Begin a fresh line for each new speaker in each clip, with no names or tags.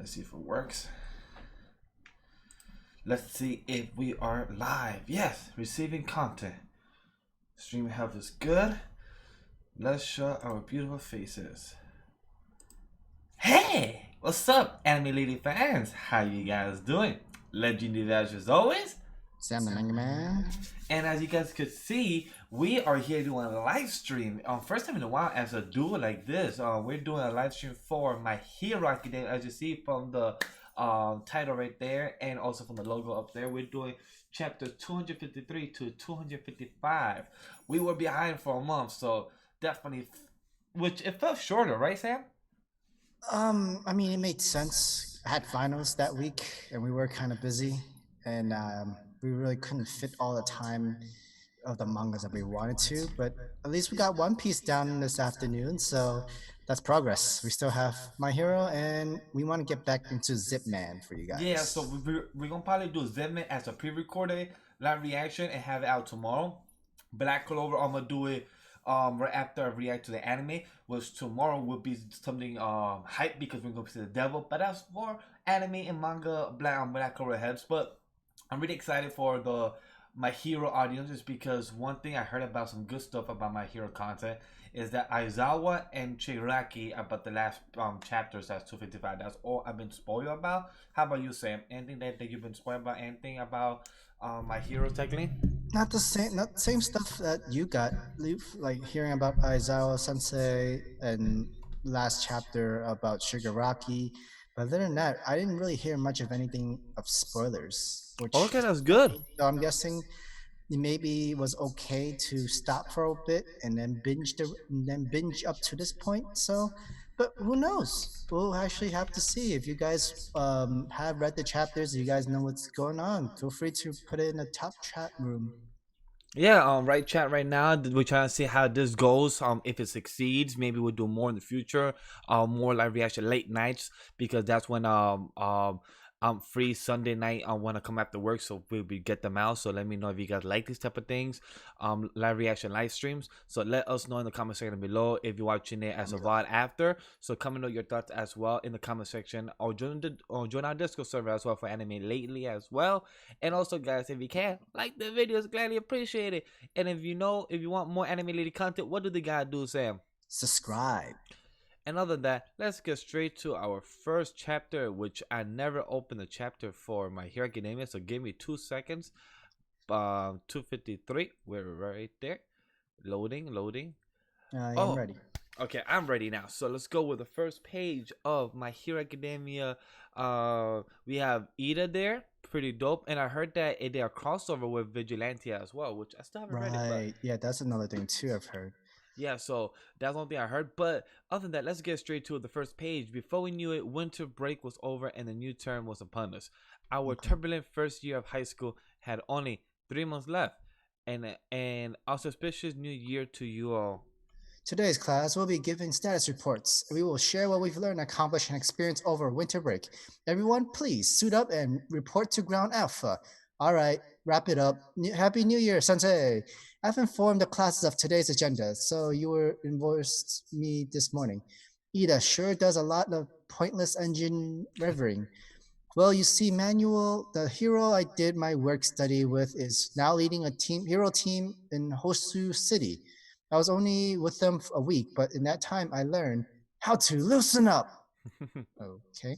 Let's see if it works. Let's see if we are live. Yes, receiving content. Streaming health is good. Let's show our beautiful faces. Hey, what's up, anime lady fans? How you guys doing? Legendary as always.
Sam the Manga Man.
And as you guys could see, we are here doing a live stream. First time in a while as a duo like this. We're doing a live stream for My Hero Academia, as you see from the title right there, and also from the logo up there. We're doing chapter 253 to 255. We were behind for a month, so definitely, which it felt shorter, right, Sam?
I mean, it made sense. I had finals that week, and we were kind of busy, and we really couldn't fit all the time of the mangas that we wanted to. But at least we got One Piece down this afternoon, so that's progress. We still have My Hero, and we want to get back into Zip Man for you
Yeah, so
guys.
we're gonna probably do Zenman as a pre-recorded live reaction and have it out tomorrow. Black Clover, I'm gonna do it right after I react to the anime, which tomorrow will be something hype because we're gonna see the devil. But that's for anime and manga Black Clover heads. But I'm really excited for the My Hero audience just because one thing I heard about some good stuff about My Hero content is that Aizawa and Chiraki about the last chapters, that's 255. That's all I've been spoiled about. How about you, Sam? Anything that you've been spoiled about? Anything about My Hero technically?
Not the same stuff that you got, like hearing about Aizawa Sensei and last chapter about Shigaraki. But other than that, I didn't really hear much of anything of spoilers, which
Okay,
is
that's good.
funny. So I'm guessing it maybe was okay to stop for a bit and then binge up to this point. So, but who knows? We'll actually have to see. If you guys have read the chapters, you guys know what's going on. Feel free to put it in the top chat room.
Yeah, right chat right now. We're trying to see how this goes. If it succeeds, maybe we'll do more in the future. More live reaction late nights because that's when I'm free Sunday night. I want to come after work, so we get them out. So let me know if you guys like these type of things. Live reaction live streams. So let us know in the comment section below if you're watching it as a VOD after. So comment on your thoughts as well in the comment section, or join our Discord server as well for anime lately as well. And also, guys, if you can, like the videos, gladly appreciate it. And if you want more anime related content, what do they gotta do, Sam?
Subscribe.
And other than that, let's get straight to our first chapter, which I never opened a chapter for My Hero Academia, so give me 2 seconds. 253, we're right there. Loading.
I am
Oh,
ready.
okay, I'm ready now. So let's go with the first page of My Hero Academia. We have Ida there, pretty dope, and I heard that they are crossover with Vigilante as well, which I still haven't read it, but
Right. Yeah, that's another thing too I've heard.
yeah. So that's one thing I heard. But other than that, let's get straight to the first page. Before we knew it, winter break was over and the new term was upon us. Our
Okay.
turbulent first year of high school had only 3 months left, and auspicious new year to you all.
Today's class will be giving status reports. We will share what we've learned, accomplished, and experienced over winter break. Everyone, please suit up and report to Ground Alpha. All right, wrap it up. Happy New Year, Sensei. I've informed the classes of today's agenda, so you were invoiced me this morning. Ida sure does a lot of pointless engine revving. Well, you see, Manuel, the hero I did my work study with, is now leading a hero team in Hosu City. I was only with them for a week, but in that time I learned how to loosen up. Okay.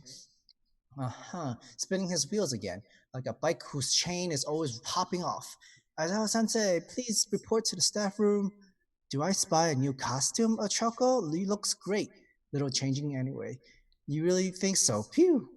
Spinning his wheels again, like a bike whose chain is always popping off. Aizawa Sensei, please report to the staff room. Do I spy a new costume, Choco? He looks great. Little changing anyway. You really think so? Phew.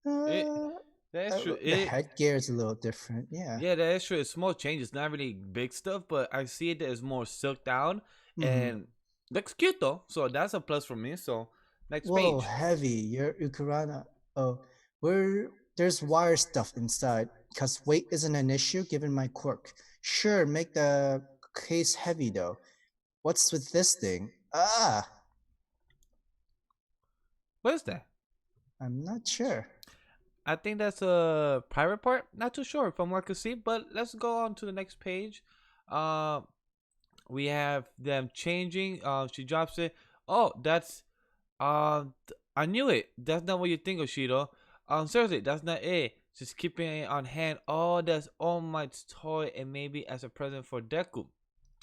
it
Uh,
that's true.
the
It
headgear is a little different. Yeah.
Yeah, that is true. It's small changes, not really big stuff, but I see it as more silk down
Mm-hmm.
and looks cute though. So that's a plus for me. So next
Whoa,
page.
heavy. Your Ukarana. Oh, where there's wire stuff inside. Cause weight isn't an issue given my quirk. Sure, make the case heavy though. What's with this thing? Ah,
What is that?
I'm not sure.
I think that's a private part. Not too sure from what I can see, but let's go on to the next page. Uh, we have them changing. She drops it. Oh, that's I knew it. That's not what you think, Oshido. Seriously, that's not it. Just keeping it on hand. Oh, that's All Might's toy, and maybe as a present for Deku.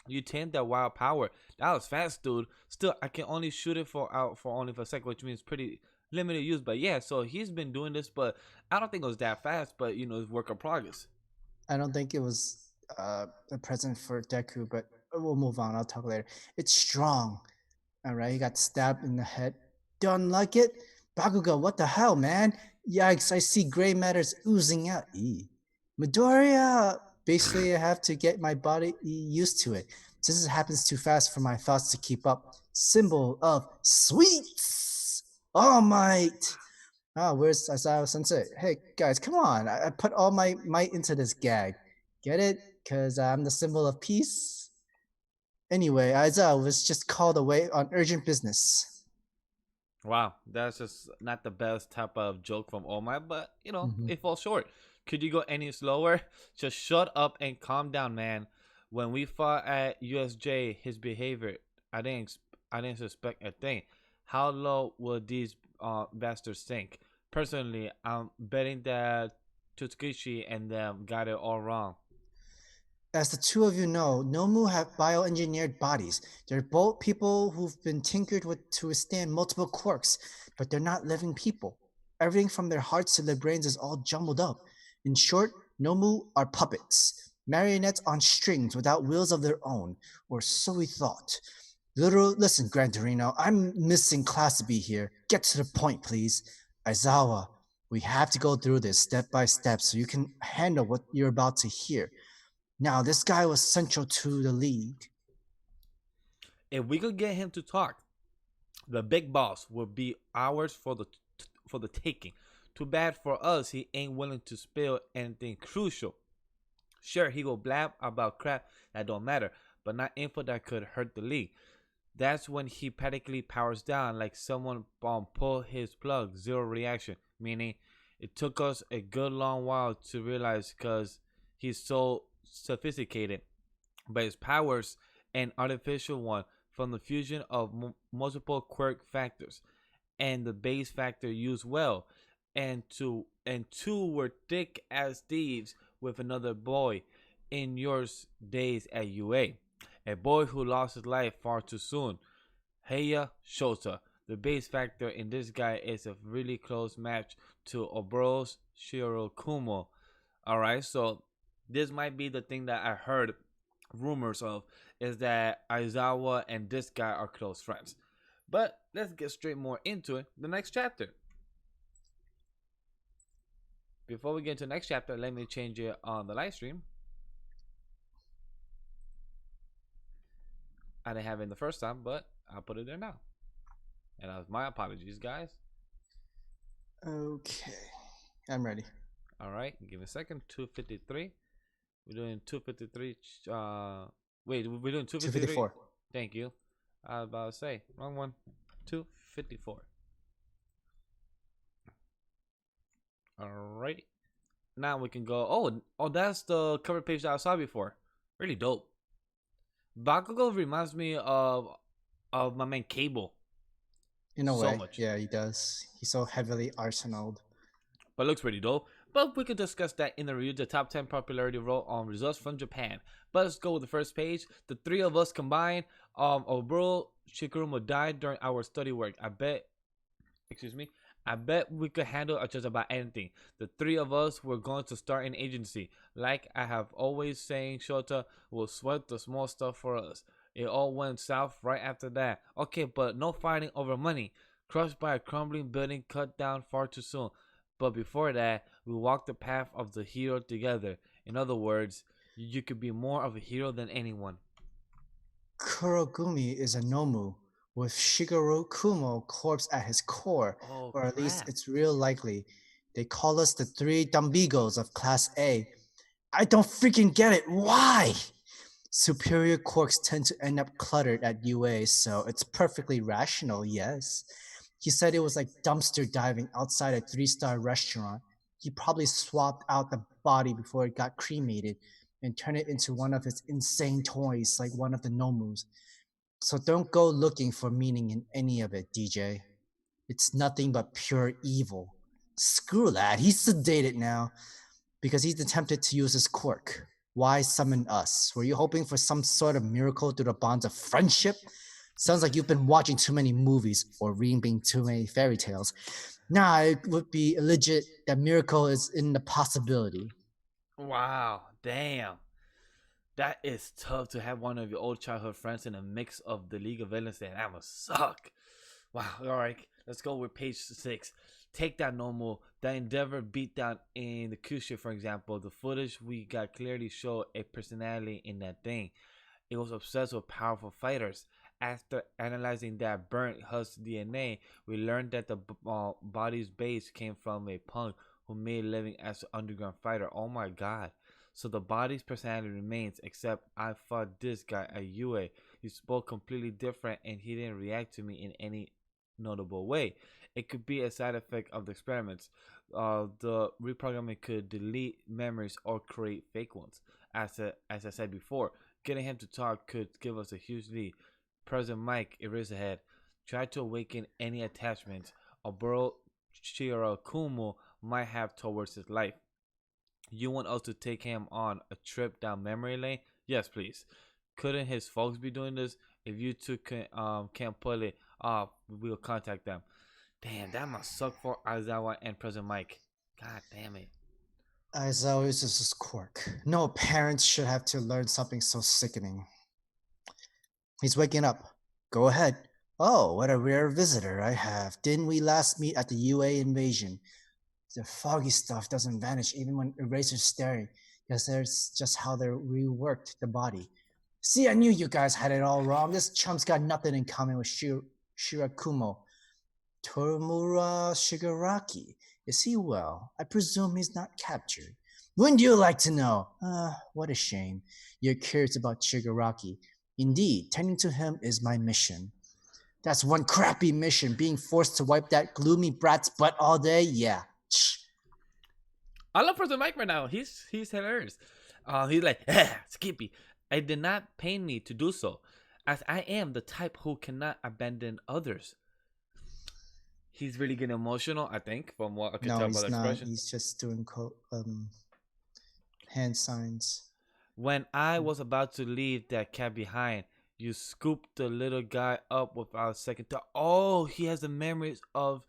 You tamed that wild power. That was fast, dude. Still, I can only shoot it for out for only for a second, which means pretty limited use. But yeah, so he's been doing this, but I don't think it was that fast. But it's work in progress.
I don't think it was a present for Deku, but we'll move on. I'll talk later. It's strong. All right, he got stabbed in the head. Don't like it? Bakugo, what the hell, man? Yikes, I see gray matters oozing out. Midoriya! Basically, I have to get my body used to it. Since it happens too fast for my thoughts to keep up. Symbol of sweets! All Might! Ah, where's Asao Sensei? Hey, guys, come on. I put all my might into this gag. Get it? Because I'm the symbol of peace? Anyway, Aizawa was just called away on urgent business.
Wow, that's just not the best type of joke from All Might, but
Mhm.
it falls short. Could you go any slower? Just shut up and calm down, man. When we fought at USJ, his behavior, I didn't, I didn't suspect a thing. How low will these bastards sink? Personally, I'm betting that Tutsukishi and them got it all wrong.
As the two of you know, Nomu have bioengineered bodies. They're both people who've been tinkered with to withstand multiple quirks, but they're not living people. Everything from their hearts to their brains is all jumbled up. In short, Nomu are puppets, marionettes on strings without wills of their own, or so we thought. Listen, Gran Torino, I'm missing Class B here. Get to the point, please. Aizawa, we have to go through this step by step so you can handle what you're about to hear. Now, this guy was central to the league.
If we could get him to talk, the big boss will be ours for the taking. Too bad for us, he ain't willing to spill anything crucial. Sure, he will blab about crap that don't matter, but not info that could hurt the league. That's when he practically powers down like someone pulled his plug, zero reaction, meaning it took us a good long while to realize because he's so sophisticated. But his powers, an artificial one from the fusion of multiple quirk factors and the base factor used well, and two were thick as thieves with another boy in your days at a boy who lost his life far too soon. Heya Shota. The base factor in this guy is a really close match to Oboro's Shirakumo. Alright, so this might be the thing that I heard rumors of is that Aizawa and this guy are close friends. But let's get straight more into it. The next chapter. Before we get into the next chapter, let me change it on the live stream. I didn't have it the first time, but I'll put it there now. And my apologies, guys.
Okay, I'm ready.
All right, give me a second. 253. We're doing 253. Wait, we're doing 253.
254.
Thank you. I was about to say wrong one. 254. All right. Now we can go. Oh, that's the cover page that I saw before. Really dope. Bakugo reminds me of my man Cable
In a
so
way,
much,
yeah, he does. He's so heavily arsenaled.
but looks pretty dope. But we could discuss that in the review. The top 10 popularity roll on results from Japan. But let's go with the first page. The three of us combined. Oboro Shikurumo died during our study work. Excuse me. I bet we could handle just about anything. The three of us were going to start an agency. Like I have always saying, Shota will sweat the small stuff for us. It all went south right after that. Okay, but no fighting over money. Crushed by a crumbling building cut down far too soon. But before that, we walked the path of the hero together. In other words, you could be more of a hero than anyone.
Kurogumi is a Nomu, with Shigeru Kumo corpse at his core,
Oh
or at least
crap.
it's real likely. They call us the three Dumbigos of Class A. I don't freaking get it. Why? Superior quirks tend to end up cluttered at UA, so it's perfectly rational, yes. He said it was like dumpster diving outside a three-star restaurant. He probably swapped out the body before it got cremated and turned it into one of his insane toys, like one of the Nomus. So don't go looking for meaning in any of it, DJ. It's nothing but pure evil. Screw that, he's sedated now because he's attempted to use his quirk. Why summon us? Were you hoping for some sort of miracle through the bonds of friendship? Sounds like you've been watching too many movies or reading too many fairy tales. Nah, it would be legit that miracle is in the possibility.
Wow, damn. That is tough to have one of your old childhood friends in a mix of the League of Villains. That must suck. Wow. All right. Let's go with page 6. Take that normal. The Endeavor beatdown in the Kusha, for example. The footage we got clearly showed a personality in that thing. It was obsessed with powerful fighters. After analyzing that burnt Husk DNA, we learned that the body's base came from a punk who made a living as an underground fighter. Oh my god. So the body's personality remains, except I fought this guy at UA. He spoke completely different and he didn't react to me in any notable way. It could be a side effect of the experiments. The reprogramming could delete memories or create fake ones. As I said before, getting him to talk could give us a huge lead. President Mike, Eraserhead, try to awaken any attachments a burrow Shirakumo might have towards his life. You want us to take him on a trip down memory lane? Yes, please. Couldn't his folks be doing this? If you two can't pull it off, we'll contact them. Damn, that must suck for Aizawa and President Mike. God damn it.
As always, this is quirk. No parents should have to learn something so sickening. He's waking up. Go ahead. Oh, what a rare visitor I have. Didn't we last meet at the UA invasion? The foggy stuff doesn't vanish even when Eraser's staring, because there's just how they reworked the body. See, I knew you guys had it all wrong. This chump's got nothing in common with Shirakumo. Toromura Shigaraki. Is he well? I presume he's not captured. Wouldn't you like to know? What a shame. You're curious about Shigaraki. Indeed, tending to him is my mission. That's one crappy mission, being forced to wipe that gloomy brat's butt all day? Yeah.
I love President Mike right now. He's hilarious. He's like, Skippy, it did not pain me to do so, as I am the type who cannot abandon others. He's really getting emotional, I think, from what I could
No,
tell by the
he's not.
expression.
He's just doing hand signs.
When I was about to leave that cat behind, you scooped the little guy up without a second thought. Oh, he has the memories of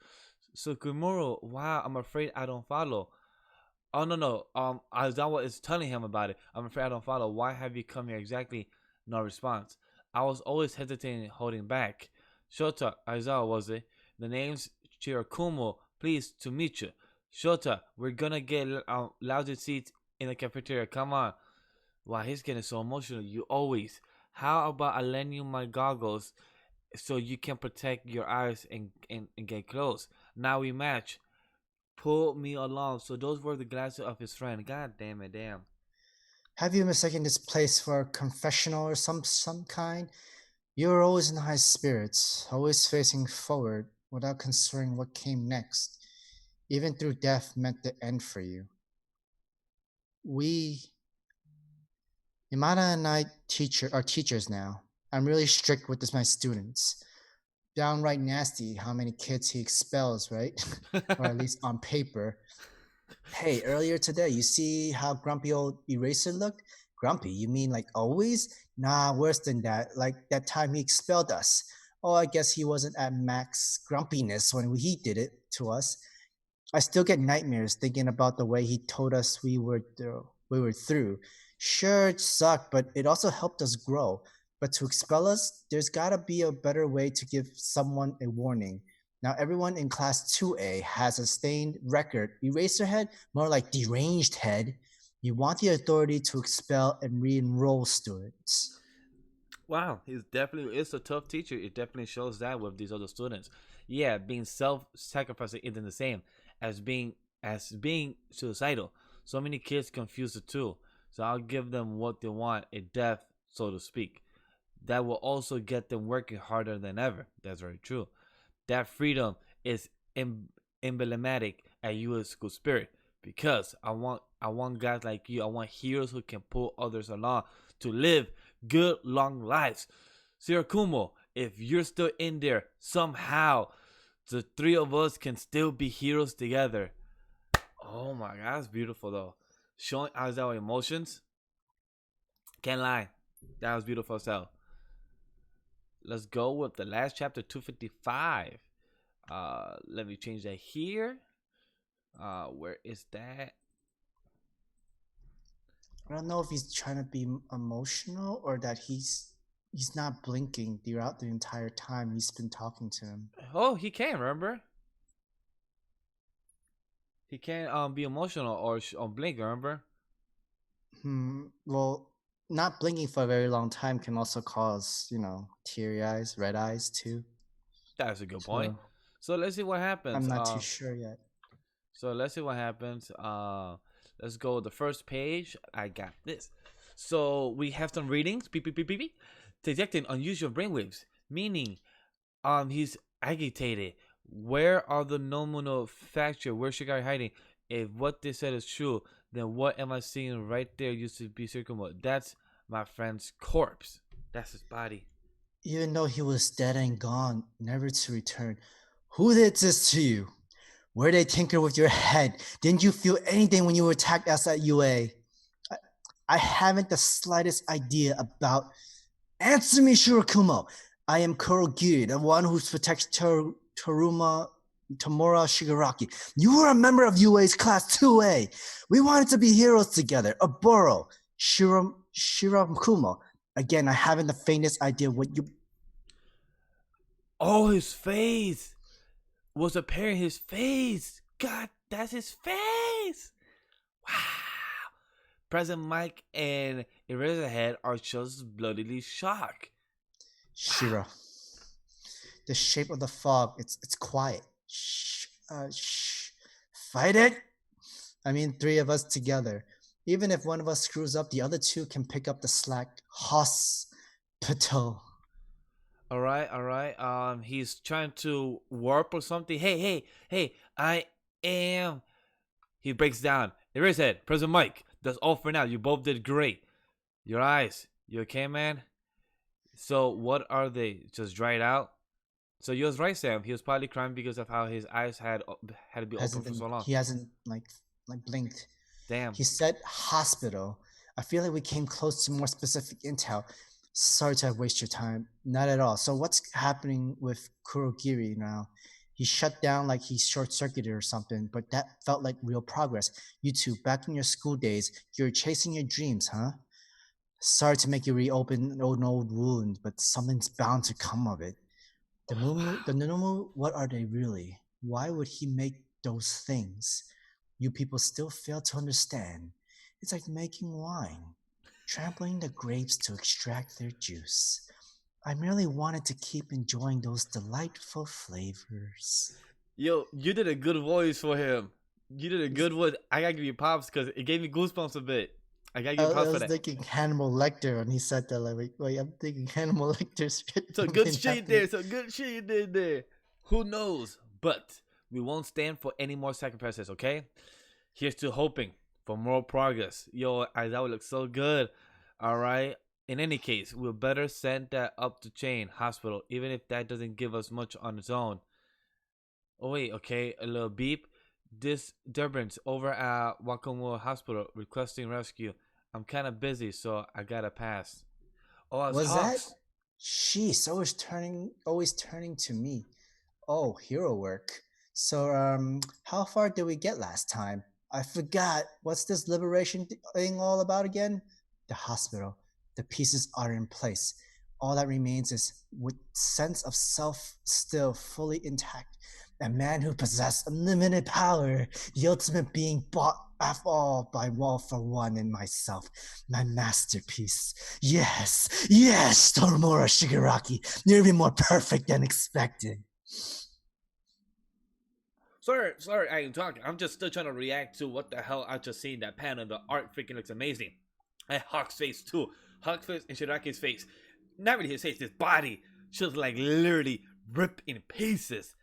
Sukimuro. Wow, I'm afraid I don't follow. Oh no no. Aizawa is telling him about it. I'm afraid I don't follow. Why have you come here exactly? No response. I was always hesitating, holding back. Shota, Aizawa was it? The name's Shirakumo. Pleased to meet you. Shota, we're gonna get lousy seats in the cafeteria. Come on. Wow, he's getting so emotional. You always. How about I lend you my goggles so you can protect your eyes and get close? Now we match. Pull me along. So those were the glasses of his friend. God damn it, damn.
Have you mistaken this place for a confessional or some kind? You're always in high spirits, always facing forward without considering what came next, even through death meant the end for you. We, Imada and I are teachers now. I'm really strict with my students. Downright nasty how many kids he expels, right? Or at least on paper. Hey, earlier today, you see how grumpy old Eraser looked? Grumpy? You mean like always? Nah, worse than that. Like that time he expelled us. Oh, I guess he wasn't at max grumpiness when he did it to us. I still get nightmares thinking about the way he told us we were through. Sure, it sucked, but it also helped us grow. But to expel us, there's gotta be a better way to give someone a warning. Now everyone in class 2A has a stained record. Eraserhead, more like deranged head. You want the authority to expel and re-enroll students.
Wow, he's definitely it's a tough teacher. It definitely shows that with these other students. Yeah, being self-sacrificing isn't the same as being suicidal. So many kids confuse the two. So I'll give them what they want, a death, so to speak. That will also get them working harder than ever. That's very true. That freedom is emblematic at U.S. school spirit because I want guys like you. I want heroes who can pull others along to live good long lives. Shirakumo, if you're still in there somehow, The three of us can still be heroes together. Oh my god, that's beautiful though. Showing our emotions. Can't lie. That was beautiful as hell. Let's go with the last chapter, 255. Let me change that here. Where is that?
I don't know if he's trying to be emotional or that he's not blinking throughout the entire time he's been talking to him.
Oh, he can, remember? He can't be emotional or blink, remember?
Well, not blinking for a very long time can also cause, teary eyes, red eyes too.
That's a good point.
So
So let's see what happens.
I'm not too sure yet.
So let's see what happens. Let's go the first page. I got this. So we have some readings. Beep beep beep beep beep. Detecting unusual brainwaves, meaning he's agitated. Where are the nominal factor? Where's Shigari hiding? If what they said is true, then what am I seeing right there used to be Shirakumo? That's my friend's corpse. That's his body.
Even though he was dead and gone, never to return. Who did this to you? Where they tinker with your head? Didn't you feel anything when you were attacked outside UA? I haven't the slightest idea about. Answer me, Shirakumo. I am Kurogiri, the one who protects Tamura Shigaraki. You were a member of UA's Class 2A. We wanted to be heroes together. Aburo, Shirakumo. Again, I haven't the faintest idea what you.
Oh, his face was appearing. His face. God, that's his face. Wow. President Mike and Eraserhead are just bloodily shocked.
Shira. The shape of the fog, it's quiet. Shh. Fight it? I mean, three of us together. Even if one of us screws up, the other two can pick up the slack. Hospital.
All right, all right. He's trying to warp or something. Hey! I am. He breaks down. Eraserhead, President Mike. That's all for now. You both did great. Your eyes. You okay, man? So what are they? Just dried out? So you was right, Sam. He was probably crying because of how his eyes had to be open for so long.
He hasn't like blinked.
Damn.
He said hospital. I feel like we came close to more specific intel. Sorry to waste your time. Not at all. So what's happening with Kurogiri now? He shut down like he short circuited or something, but that felt like real progress. You two, back in your school days, you're chasing your dreams, huh? Sorry to make you reopen an old wound, but something's bound to come of it. The Nomu, what are they really? Why would he make those things? You people still fail to understand. It's like making wine, trampling the grapes to extract their juice. I merely wanted to keep enjoying those delightful flavors.
Yo, you did a good voice for him. You did a good voice. I gotta give you props because it gave me goosebumps a bit. I gotta give you
I
props for
was
that.
thinking Hannibal Lecter when he said that. Wait, I'm thinking Hannibal Lecter's
So good shit there. So good shit you did there. Who knows? But we won't stand for any more sacrifices, okay? Here's to hoping for more progress. Yo, that would look so good. All right. In any case, we'll better send that up to Chain Hospital, even if that doesn't give us much on its own. Oh wait, okay, a little beep. This Durban's over at Wakamoa Hospital requesting rescue. I'm kind of busy, so I gotta pass. Oh, it's
Was that?
Hawks.
Sheesh, always turning to me. Oh, hero work. So, how far did we get last time? I forgot. What's this liberation thing all about again? The hospital. The pieces are in place. All that remains is with sense of self still fully intact. A man who possessed unlimited power, the ultimate being bought all by Wall for One and myself, my masterpiece. Yes, Toromura Shigaraki, you're even more perfect than expected.
Sorry, I ain't talking. I'm just still trying to react to what the hell I just seen that panel. The art freaking looks amazing. And Hawk's face too. Hawk's face and Shiraki's face. Not really his face, his body. Just like literally ripped in pieces.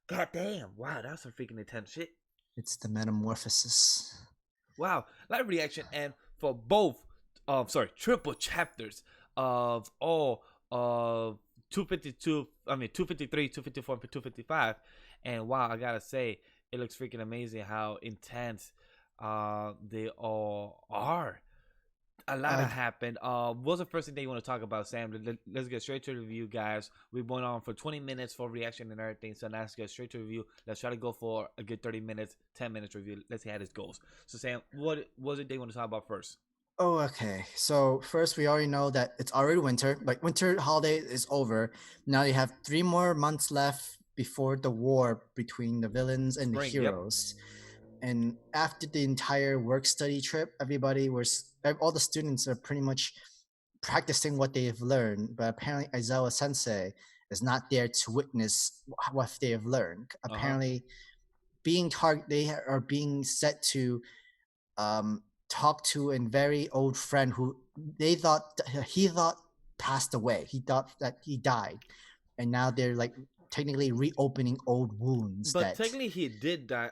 God damn. Wow, that's some freaking intense shit.
It's the metamorphosis.
Wow. Live reaction and for both triple chapters of all of 252, 253, 254, and 255. And wow, I gotta say, it looks freaking amazing how intense they all are. A lot
Uh,
of happened. What's the first thing that you want to talk about, Sam? Let's get straight to the review, guys. We've been on for 20 minutes for reaction and everything, so now let's get straight to review. Let's try to go for a good 30 minutes, 10 minutes review. Let's see how this goes. So, Sam, what was it they want to talk about first?
oh, okay. So first, we already know that it's already winter. Like winter holiday is over. Now you have 3 more months left before the war between the villains and the
Spring, yep.
heroes. And after the entire work study trip, everybody was all the students are pretty much practicing what they've learned. But apparently, Aizawa Sensei is not there to witness what they have learned.
Uh huh.
Apparently, they are being set to talk to a very old friend who he thought passed away. He thought that he died, and now they're like technically reopening old wounds
But
that
technically, he did die.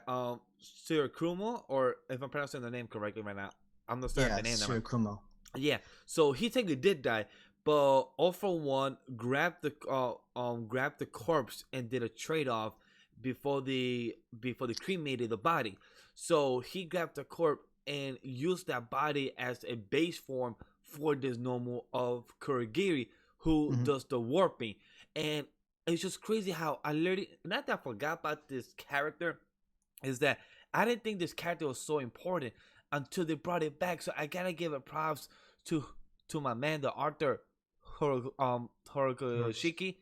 Shirakumo, or if I'm pronouncing the name correctly right now, I'm not saying
yeah,
the name that.
Shirakumo.
Yeah, so he technically did die, but all for one grabbed the corpse and did a trade off before the cremated the body. So he grabbed the corpse and used that body as a base form for this normal of Kurogiri, who
Mhm.
does the warping. And it's just crazy how I literally not that I forgot about this character, is that I didn't think this character was so important until they brought it back. So I gotta give it props to my man, the Arthur Horokoshiki.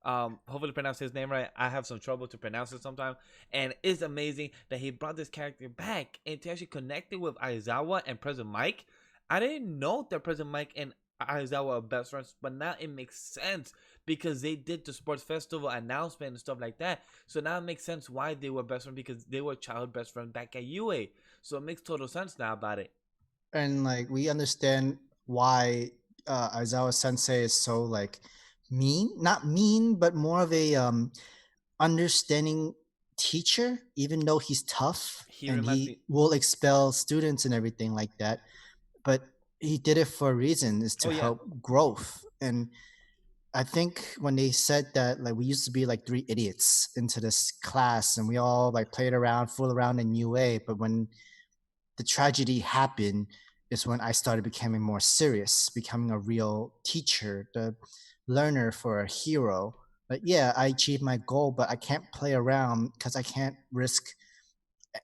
Hopefully pronounce his name right. I have some trouble to pronounce it sometimes. And it's amazing that he brought this character back and to actually connect it with Aizawa and President Mike. I didn't know that President Mike and Aizawa are best friends, but now it makes sense because they did the sports festival announcement and stuff like that. So now it makes sense why they were best friends, because they were childhood best friends back at UA. So it makes total sense now about it.
And like we understand why Aizawa Sensei is so like mean, not mean, but more of a understanding teacher, even though he's tough
He
and
reminds
he
me.
will expel students and everything like that. But he did it for a reason, is
Oh
to
yeah,
help growth. And I think when they said that, like we used to be like three idiots into this class and we all like played around, fool around in UA, but when the tragedy happened is when I started becoming more serious, becoming a real teacher, the learner for a hero. But yeah, I achieved my goal, but I can't play around because I can't risk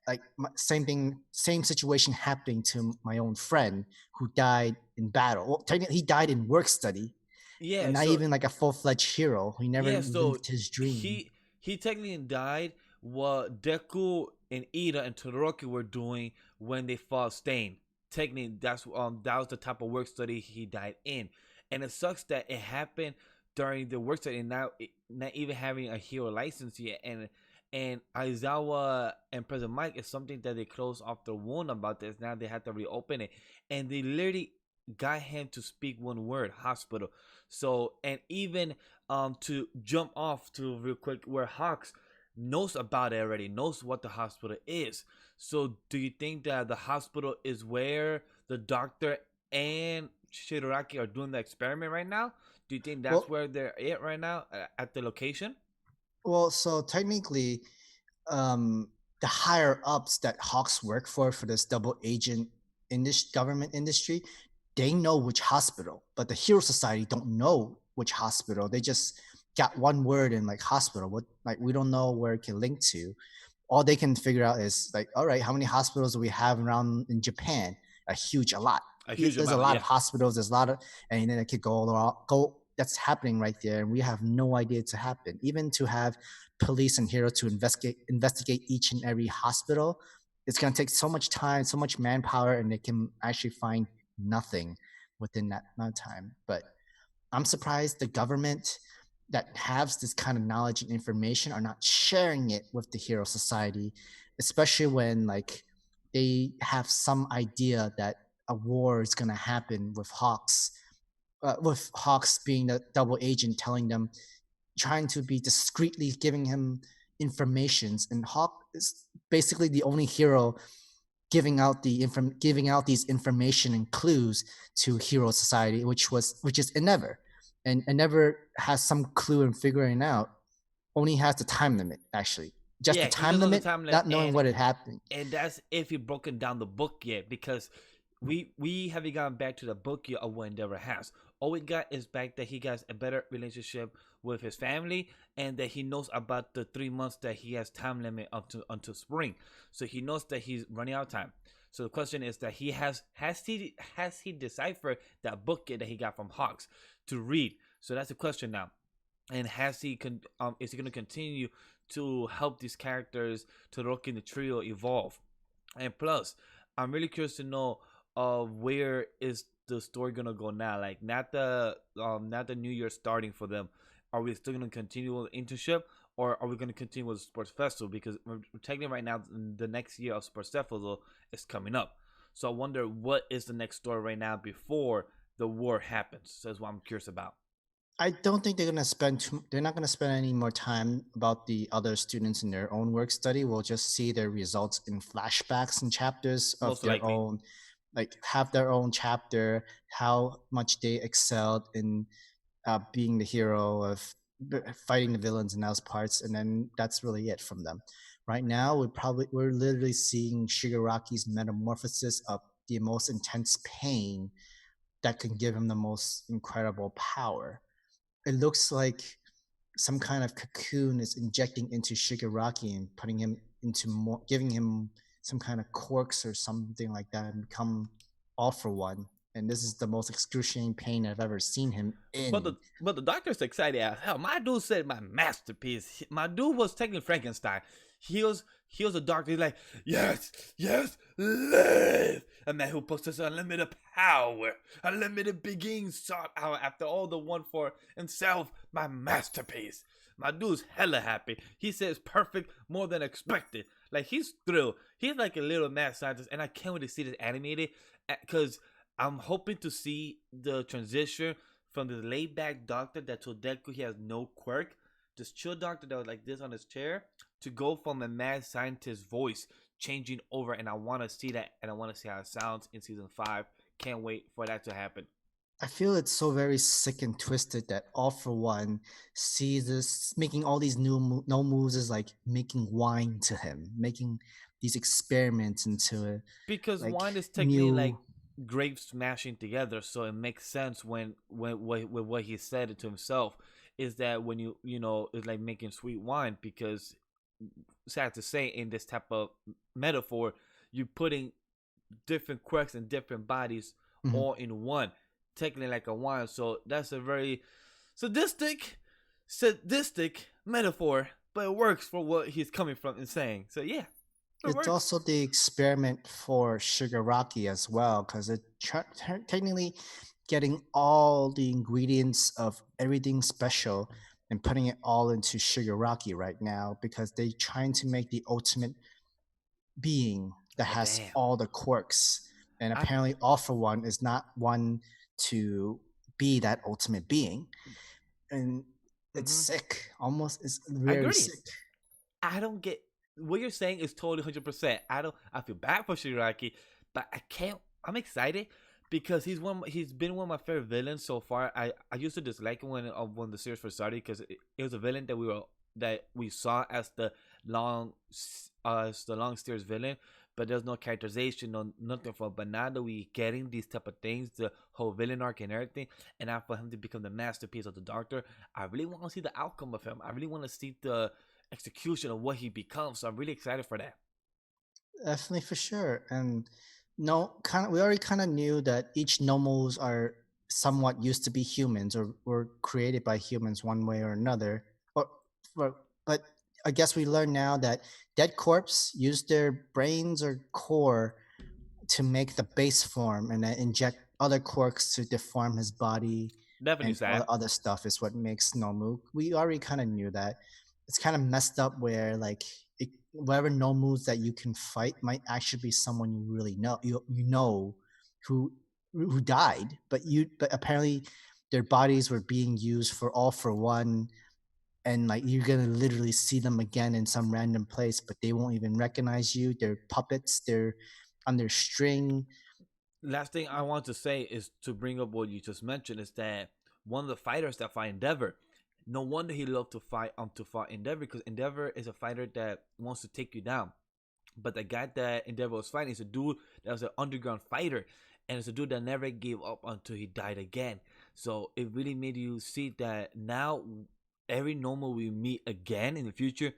like same thing, same situation happening to my own friend who died in battle. Well, technically, he died in work study,
yeah.
and not
So
even like a full-fledged hero. He never
yeah, so
lived his dream.
he technically died what Deku and Ida and Todoroki were doing when they fought Stain. Technically, that was the type of work study he died in, and it sucks that it happened during the work study, and now not even having a hero license yet. And Aizawa and President Mike is something that they closed off the wound about this. Now they had to reopen it, and they literally got him to speak one word: hospital. So and even to jump off to real quick where Hawks knows about it already, knows what the hospital is. So do you think that the hospital is where the doctor and Shigaraki are doing the experiment right now? Do you think that's
Well,
where they're at right now, at the location?
so technically, the higher ups that Hawks work for this double agent government industry, they know which hospital, but the Hero Society don't know which hospital. They just got one word in like hospital. What like we don't know where it can link to. All they can figure out is like, all right, how many hospitals do we have around in Japan? A lot.
A huge
There's a
amount,
lot of
yeah.
hospitals. There's a lot of, and then it could go. That's happening right there, and we have no idea to happen. Even to have police and hero to investigate each and every hospital, it's going to take so much time, so much manpower, and they can actually find nothing within that amount of time. But I'm surprised the government that has this kind of knowledge and information are not sharing it with the hero society, especially when like they have some idea that a war is going to happen with Hawks being the double agent telling them, trying to be discreetly giving him informations, and Hawk is basically the only hero giving out these information and clues to Hero Society, which is Endeavor, and Endeavor has some clue in figuring out. Only has the time limit actually. Just the
Yeah, he
time
just knows the
limit,
time limit,
not knowing what had happened.
and that's if he broken down the book yet, because we haven't gotten back to the book yet of what Endeavor has. All we got is back that he has a better relationship with his family, and that he knows about the 3 months that he has time limit until spring. So he knows that he's running out of time. So the question is that he deciphered that book yet that he got from Hawks to read? So that's the question now. And is he going to continue to help these characters to Todoroki and the trio evolve? And plus, I'm really curious to know where is the story gonna go now? Like not the new year starting for them. Are we still gonna continue with the internship, or are we gonna continue with the sports festival? Because we're technically right now the next year of sports festival is coming up. So I wonder what is the next story right now before the war happens. So that's what I'm curious about.
I don't think they're gonna spend they're not gonna spend any more time about the other students in their own work study. We'll just see their results in flashbacks and chapters of
Most
their
likely.
own, like have their own chapter, how much they excelled in being the hero of fighting the villains in those parts, and then that's really it from them. Right now, we're literally seeing Shigaraki's metamorphosis of the most intense pain that can give him the most incredible power. It looks like some kind of cocoon is injecting into Shigaraki and putting him into more, giving him some kind of quirks or something like that, and become all for one. And this is the most excruciating pain I've ever seen him in.
But the doctor's excited as hell. My dude said my masterpiece. My dude was technically Frankenstein. He was a doctor. He's like, yes, yes, live. A man who possesses unlimited power, unlimited beings sought out after all the one for himself. My masterpiece. My dude's hella happy. He says perfect, more than expected. Like he's thrilled. He's like a little mad scientist, and I can't wait to see this animated because I'm hoping to see the transition from the laid back doctor that told Deku he has no quirk, this chill doctor that was like this on his chair, to go from a mad scientist voice changing over. And I want to see that, and I want to see how it sounds in season 5. Can't wait for that to happen.
I feel it's so very sick and twisted that All for One sees this making all these no moves is like making wine to him, making these experiments into
Because
like
wine is technically like
new.
grapes smashing together, so it makes sense when what he said to himself is that when it's like making sweet wine, because sad to say in this type of metaphor, you're putting different quirks and different bodies
Mhm.
all in one, technically like a wine. So that's a very sadistic sadistic metaphor, but it works for what he's coming from and saying. So yeah, it
It's
works.
also the experiment for Shigaraki as well, because technically getting all the ingredients of everything special and putting it all into Shigaraki right now, because they're trying to make the ultimate being that
Oh
has
damn.
all the quirks. And
I
apparently, All for One is not one to be that ultimate being. And it's
mm-hmm.
sick. Almost, it's
I
very
agree.
sick.
I don't get what you're saying is totally 100%. I feel bad for Shiraki, but I can't. I'm excited because he's been one of my favorite villains so far. I used to dislike him when the series first started, because it was a villain that we saw as long the long stairs villain, but there's no characterization, no nothing for him. But now that we getting these type of things, the whole villain arc and everything, and now for him to become the masterpiece of the Doctor, I really want to see the outcome of him. I really want to see the execution of what he becomes. So I'm really excited for that.
Definitely for sure. And no, kind of, we already kind of knew that each nomos are somewhat used to be humans or were created by humans one way or another. But I guess we learn now that dead corpse use their brains or core to make the base form and then inject other quirks to deform his body
Definitely
and all
sad.
the other stuff is what makes Nomu. We already kind of knew that. It's kind of messed up where like whatever Nomus that you can fight might actually be someone you really know. You know who who died, but apparently their bodies were being used for All for One, and like you're gonna literally see them again in some random place, but they won't even recognize you. They're puppets. They're under string.
Last thing I want to say is to bring up what you just mentioned is that one of the fighters that fight Endeavor, No wonder he loved to fight Endeavor, because Endeavor is a fighter that wants to take you down. But the guy that Endeavor was fighting is a dude that was an underground fighter, and it's a dude that never gave up until he died again. So it really made you see that now every normal we meet again in the future,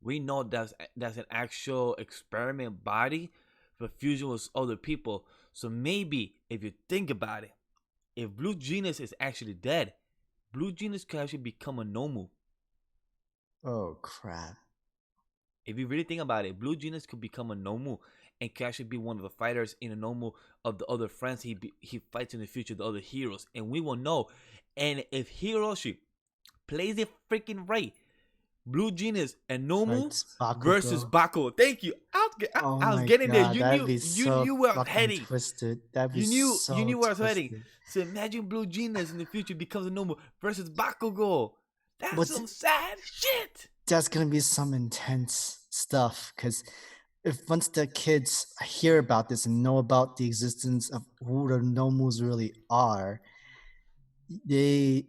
we know that's an actual experiment body for fusion with other people. So maybe if you think about it, if Blue Genius is actually dead, Blue Genius could actually become a normal.
Oh crap.
If you really think about it, Blue Genius could become a Nomu and could actually be one of the fighters in a Nomu of the other friends he fights in the future, the other heroes, and we will know. And if Hiroshi plays it freaking right, Blue Genius and Nomu
Fights
versus
Bakugo.
Bakugo. Thank you.
Oh
I was
my
getting there.
god, that'd be
You
so
knew where I was
fucking
heading.
twisted. That'd be
You
so
knew where I was heading.
twisted.
So imagine Blue Genius in the future becomes a Nomu versus Bakugo. That's
What's
some sad shit.
That's gonna be some intense stuff because if once the kids hear about this and know about the existence of who the Nomus really are, they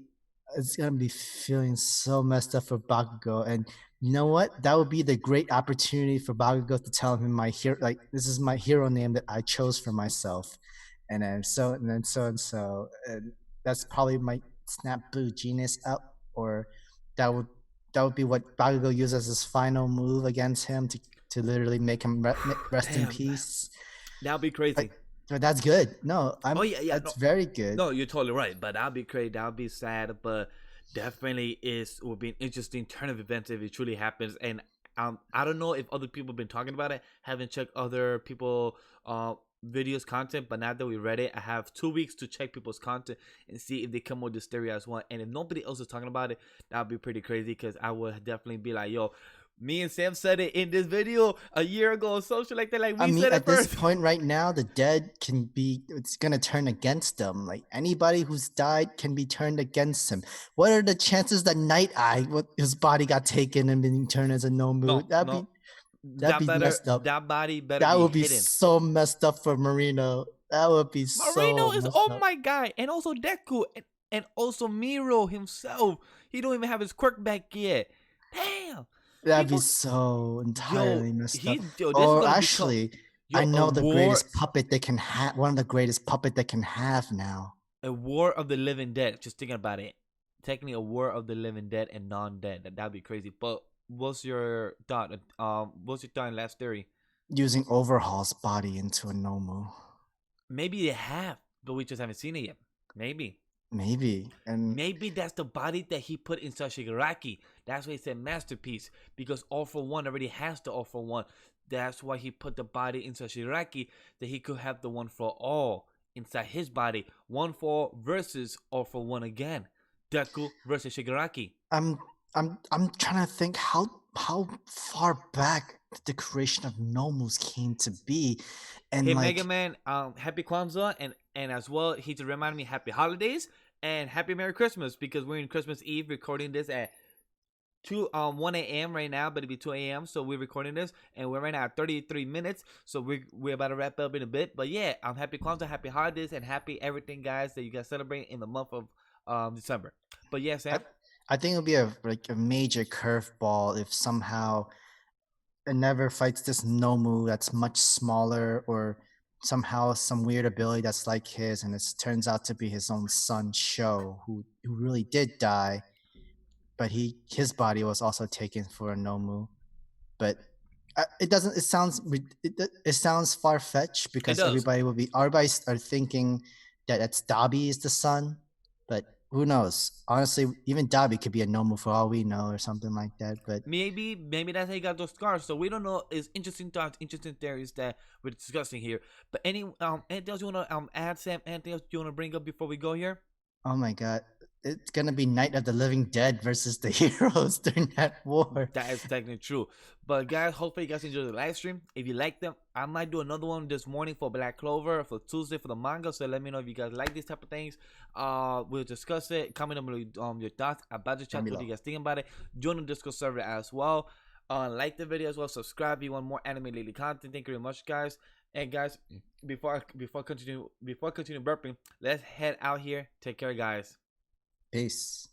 it's gonna be feeling so messed up for Bakugo. And you know what? That would be the great opportunity for Bakugo to tell him my hero, like this is my hero name that I chose for myself. And that's probably might snap Blue Genius up, or that would that would be what Bakugo uses as his final move against him to literally make him rest in
Damn,
peace.
that'd be
But,
crazy.
but that's good. No,
Oh
I'm
yeah, yeah,
that's
no,
very good.
no, you're totally right. But that'd be crazy. That'd be sad. But definitely is will be an interesting turn of events if it truly happens. And I don't know if other people have been talking about it. Haven't checked other people videos content. But now that we read it, I have 2 weeks to check people's content and see if they come with this theory as well. And if nobody else is talking about it, that'd be pretty crazy, because I would definitely be like, yo. Me and Sam said it in this video a year ago, social like that. Like
I
we
mean,
said it
at this
first.
point right now, the dead can be, it's going to turn against them. Like anybody who's died can be turned against him. What are the chances that Night Eye, his body got taken and being turned as a Nomu?
No, no,
That'd be messed up.
that body better
That
be
would be
hidden.
so messed up for Marino. That would be
Marino
so
is
messed
oh
up.
my guy, and also Deku, and also Miro himself. He don't even have his quirk back yet. Damn,
That'd be
people,
so
yo,
entirely messed up.
he's yo. This is
Or
gonna become
actually, I
yo
know the greatest puppet they can have, one of the greatest puppet they can have now.
a war of the living dead. Just thinking about it, technically a war of the living dead and non-dead. That'd be crazy. But what's your thought? What's your thought in last theory?
Using Overhaul's body into a Nomu.
Maybe they have, but we just haven't seen it yet. Maybe.
Maybe. And
Maybe that's the body that he put inside Shigaraki. That's why he said masterpiece, because All for One already has the All for One. That's why he put the body inside Shigaraki, that he could have the One for All inside his body. One for all versus All for One again. Deku versus Shigaraki.
I'm trying to think how far back the creation of Nomus came to be. And
Hey Mega
like
Man, happy Kwanzaa, and as well he to remind me happy holidays and happy Merry Christmas, because we're in Christmas Eve recording this at 1 a.m. right now, but it'll be 2 a.m. So we're recording this, and we're right now at 33 minutes. So we're about to wrap up in a bit. But yeah, happy Kwanzaa, happy holidays, and happy everything, guys, that you guys celebrate in the month of December. But yeah,
I,
Sam.
I think it would be a major curveball if somehow it never fights this Nomu that's much smaller, or somehow some weird ability that's like his, and it turns out to be his own son Sho, who really did die, but his body was also taken for a Nomu. But it doesn't. It sounds far fetched
It
because
does.
everybody are thinking that it's Dabi is the son, but who knows? Honestly, even Dabi could be a Nomu for all we know, or something like that. But
Maybe that's how he got those scars. So we don't know. It's interesting thoughts, interesting theories that we're discussing here. But anything else you wanna add, Sam? Anything else you wanna bring up before we go here?
oh my god, it's gonna be Night of the Living Dead versus the heroes during that war.
That is technically true. But guys, hopefully you guys enjoyed the live stream. If you like them, I might do another one this morning for Black Clover, for Tuesday for the manga. So let me know if you guys like these type of things. We'll discuss it. Comment down below your thoughts about the chat. What you guys think about it? Join the Discord server as well. Like the video as well. Subscribe if you want more anime lately content. Thank you very much, guys. And guys, before continue burping, let's head out here. Take care, guys.
Peace.